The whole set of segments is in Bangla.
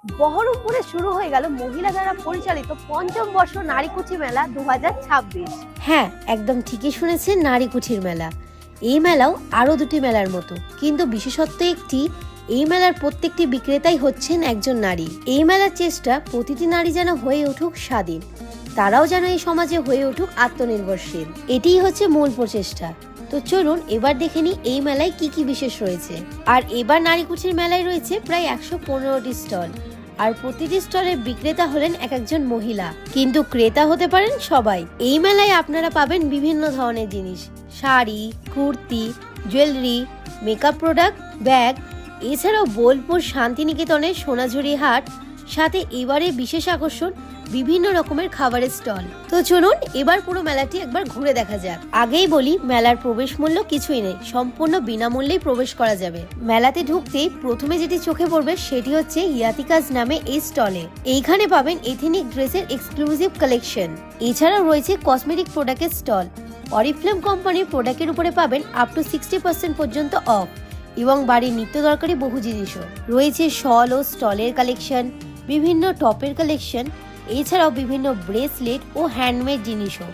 বহরমপুরে শুরু হয়ে গেল মহিলা দ্বারা পরিচালিত পঞ্চম বর্ষ নারীকুঠি মেলা 2026। হ্যাঁ, একদম ঠিকই শুনেছেন, নারীকুঠির মেলা। এই মেলাও আরো দুটি মেলার মতো, কিন্তু বিশেষত্ব একটি, এই মেলার প্রত্যেকটি বিক্রেতাই হচ্ছেন একজন নারী। এই মেলার চেষ্টা প্রতিটি নারী যেন হয়ে উঠুক স্বাধীন, তারাও যেন এই সমাজে হয়ে উঠুক আত্মনির্ভরশীল। এটিই হচ্ছে মূল প্রচেষ্টা। তো চলুন এবার দেখে নিই এই মেলায় কি কি বিশেষ রয়েছে। আর এবার নারীকুঠির মেলায় রয়েছে প্রায় 115টি স্টল, আর প্রতিটি স্টলের বিক্রেতা হলেন এক একজন মহিলা, কিন্তু ক্রেতা হতে পারেন সবাই। এই মেলায় আপনারা পাবেন বিভিন্ন ধরনের জিনিস, sari, kurti, jewellery, makeup product, bag, এছাড়াও বোলপুর শান্তিনিকেতনের সোনাঝুরি হাট, সাথে এবারে বিশেষ আকর্ষণ বিভিন্ন রকমের খাবারের স্টল। তো চলুন এবার পুরো মেলাটি একবার ঘুরে দেখা যাক। আগেই বলি, মেলার প্রবেশ মূল্য কিছুই নেই, সম্পূর্ণ বিনামূল্যেই প্রবেশ করা যাবে। মেলাতে ঢুকতেই প্রথমে যেটি চোখে পড়বে সেটি হচ্ছে ইয়াতিকাজ নামে এই স্টলে। এইখানে পাবেন এথেনিক ড্রেসের এক্সক্লুসিভ কালেকশন। এছাড়াও রয়েছে কসমেটিক প্রোডাক্টের স্টল। অরিফ্লেম কোম্পানির প্রোডাক্টের উপরে পাবেন আপ টু 60% পর্যন্ত অফ, এবং বাড়ির নিত্য দরকারি বহু জিনিসও রয়েছে। শল ও স্টলের কালেকশন, বিভিন্ন টপের কালেকশন, এছাড়াও বিভিন্ন ব্রেসলেট ও হ্যান্ডমেড জিনিসও।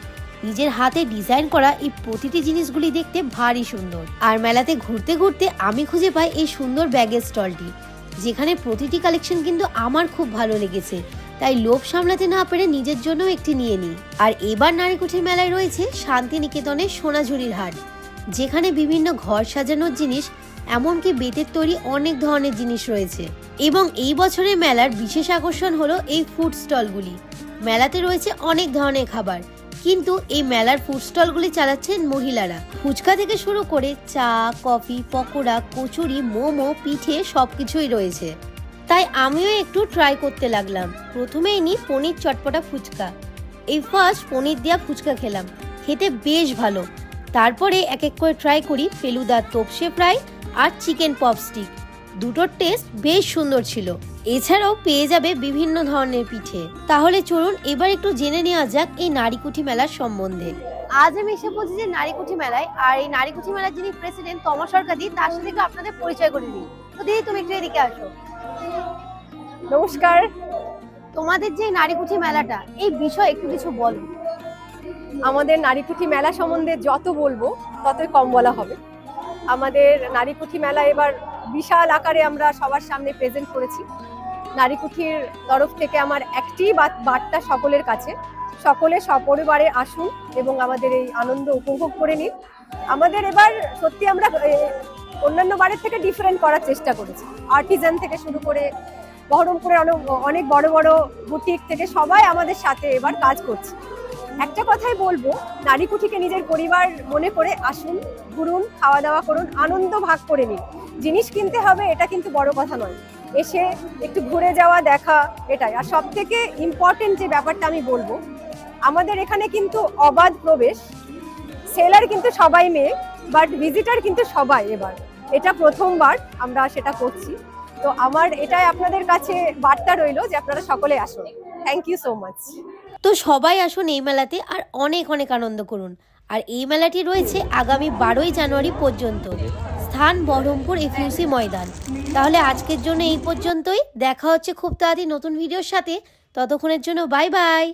নিজের হাতে ডিজাইন করা এই প্রতিটি জিনিসগুলি দেখতে ভারী সুন্দর। আর মেলাতে ঘুরতে ঘুরতে আমি খুঁজে পাই এই সুন্দর ব্যাগের স্টলটি, যেখানে প্রতিটি কালেকশন কিন্তু আমার খুব ভালো লেগেছে, তাই লোভ সামলাতে না পেরে নিজের জন্য একটি নিয়ে নিই। আর এবার নারীকুঠির মেলায় রয়েছে শান্তিনিকেতনের সোনাঝুরির হাট, যেখানে বিভিন্ন ঘর সাজানোর জিনিস, এমনকি বেতের তৈরি অনেক ধরনের জিনিস রয়েছে। এবং এই বছরের মেলার বিশেষ আকর্ষণ হলো এই ফুড স্টলগুলি। মেলাতে রয়েছে অনেক ধরনের খাবার, কিন্তু এই মেলার ফুড স্টলগুলি চালাচ্ছেন মহিলারা। ফুচকা থেকে শুরু করে চা, কফি, পকোড়া, কচুরি, মোমো, পিঠে সবকিছুই রয়েছে। তাই আমিও একটু ট্রাই করতে লাগলাম। প্রথমেই নিই পনির চটপটা ফুচকা। এই ফার্স্ট পনির দেওয়া ফুচকা খেলাম, খেতে বেশ ভালো। তারপরে এক এক করে ট্রাই করি ফেলুদা তোপসে ফ্রাই আর চিকেন পপস্টিক। দুটোর টেস্ট বেশ সুন্দর ছিল। এছাড়াও পেয়ে যাবে বিভিন্ন ধরনের পিঠে। তাহলে চলুন এবার একটু জেনে নেওয়া যাক এই নারীকুঠি মেলার সম্বন্ধে। আজ আমি এসে পৌঁছেছি নারীকুঠি মেলায়, আর এই নারীকুঠি মেলার যিনি প্রেসিডেন্ট তমা সরকার দি, তার সাথে একটু আপনাদের পরিচয় করে দিই। তো দিদি, তুমি একটু এদিকে আসো। নমস্কার। তোমাদের যে নারীকুঠি মেলাটা, এই বিষয়ে একটু কিছু বলো। আমাদের নারীকুঠি মেলা সম্বন্ধে যত বলবো ততই কম বলা হবে। আমাদের নারীকুঠি মেলা এবার বিশাল আকারে আমরা সবার সামনে প্রেজেন্ট করেছি। নারীকুঠির তরফ থেকে আমার একটি বার্তা সকলের কাছে, সকলে সপরিবারে আসুন এবং আমাদের এই আনন্দ উপভোগ করে নিন। আমাদের এবার সত্যি আমরা অন্যান্য বারের থেকে ডিফারেন্ট করার চেষ্টা করেছি। আর্টিজান থেকে শুরু করে বহরমপুরের অনেক বড় বড় বুটিক থেকে সবাই আমাদের সাথে এবার কাজ করছে। একটা কথাই বলবো, নারীকুঠিকে নিজের পরিবার মনে করে আসুন, ঘুরুন, খাওয়া দাওয়া করুন, আনন্দ ভাগ করে নিন। জিনিস কিনতে হবে এটা কিন্তু বড় কথা নয়, এসে একটু ঘুরে যাওয়া, দেখা, এটাই। আর সব থেকে ইম্পর্টেন্ট যে ব্যাপারটা আমি বলবো, আমাদের এখানে কিন্তু অবাধ প্রবেশ। সেলার কিন্তু সবাই মেয়ে, বাট ভিজিটার কিন্তু সবাই। এবার এটা প্রথমবার আমরা সেটা করছি। তো আমার এটাই আপনাদের কাছে বার্তা রইলো যে আপনারা সকলে আসুন। Thank you so much. তো সবাই আসুন এই মেলাতে, আর অনেক অনেক আনন্দ করুন। আর এই মেলাটি রয়েছে আগামী 12ই জানুয়ারি পর্যন্ত। স্থান বহরমপুর এফইউসি ময়দান। তাহলে আজকের জন্য এই পর্যন্তই। দেখা হচ্ছে খুব তাড়াতাড়ি নতুন ভিডিওর সাথে। ততক্ষণের জন্য বাই বাই।